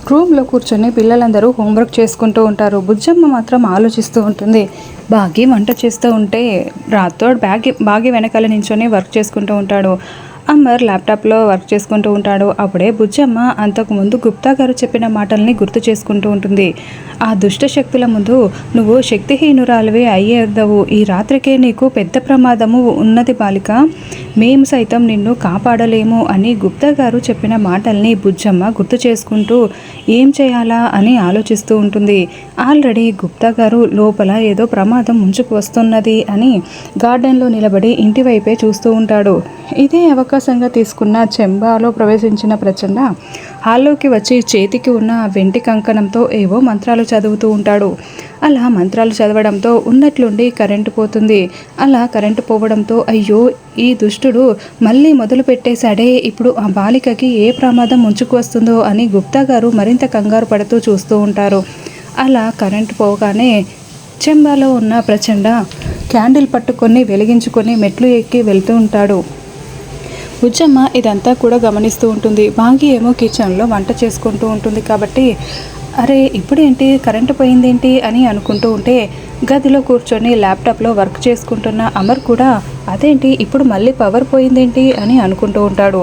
రూమ్లో కూర్చొని పిల్లలందరూ హోంవర్క్ చేసుకుంటూ ఉంటారు. బుజ్జమ్మ మాత్రం ఆలోచిస్తూ ఉంటుంది. బాగి వంట చేస్తూ ఉంటే రాథోడ్ బాగి వెనకాల నించొని వర్క్ చేసుకుంటూ ఉంటాడు. అమర్ ల్యాప్టాప్లో వర్క్ చేసుకుంటూ ఉంటాడు. అప్పుడే బుజ్జమ్మ అంతకుముందు గుప్తా గారు చెప్పిన మాటల్ని గుర్తు చేసుకుంటూ ఉంటుంది. ఆ దుష్ట శక్తుల ముందు నువ్వు శక్తిహీనురాలివే అయ్యేద్దవు. ఈ రాత్రికే నీకు పెద్ద ప్రమాదము ఉన్నది బాలిక. మేము సైతం నిన్ను కాపాడలేము అని గుప్తా గారు చెప్పిన మాటల్ని బుజ్జమ్మ గుర్తు చేసుకుంటూ ఏం చేయాలా అని ఆలోచిస్తూ ఉంటుంది. ఆల్రెడీ గుప్తా గారు లోపల ఏదో ప్రమాదం ముంచుకు వస్తున్నది అని గార్డెన్లో నిలబడి ఇంటి వైపే చూస్తూ ఉంటాడు. ఇదే అవకాశంగా తీసుకున్న చెంబాలో ప్రవేశించిన ప్రచండ హాల్లోకి వచ్చి చేతికి ఉన్న వెండి కంకణంతో ఏవో మంత్రాలు చదువుతూ ఉంటాడు. అలా మంత్రాలు చదవడంతో ఉన్నట్లుండి కరెంటు పోతుంది. అలా కరెంటు పోవడంతో అయ్యో ఈ దుష్టుడు మళ్ళీ మొదలు పెట్టేశాడే, ఇప్పుడు ఆ బాలికకి ఏ ప్రమాదం ముంచుకు వస్తుందో అని గుప్తా గారు మరింత కంగారు పడుతూ చూస్తూ ఉంటారు. అలా కరెంటు పోగానే చెంబాలో ఉన్న ప్రచండ క్యాండిల్ పట్టుకొని వెలిగించుకొని మెట్లు ఎక్కి వెళ్తూ ఉంటాడు. బుజ్జమ్మ ఇదంతా కూడా గమనిస్తూ ఉంటుంది. బాగి ఏమో కిచెన్లో వంట చేసుకుంటూ ఉంటుంది కాబట్టి అరే ఇప్పుడేంటి కరెంటు పోయిందేంటి అని అనుకుంటూ ఉంటే గదిలో కూర్చొని ల్యాప్టాప్లో వర్క్ చేసుకుంటున్న అమర్ కూడా అదేంటి ఇప్పుడు మళ్ళీ పవర్ పోయిందేంటి అని అనుకుంటూ ఉంటాడు.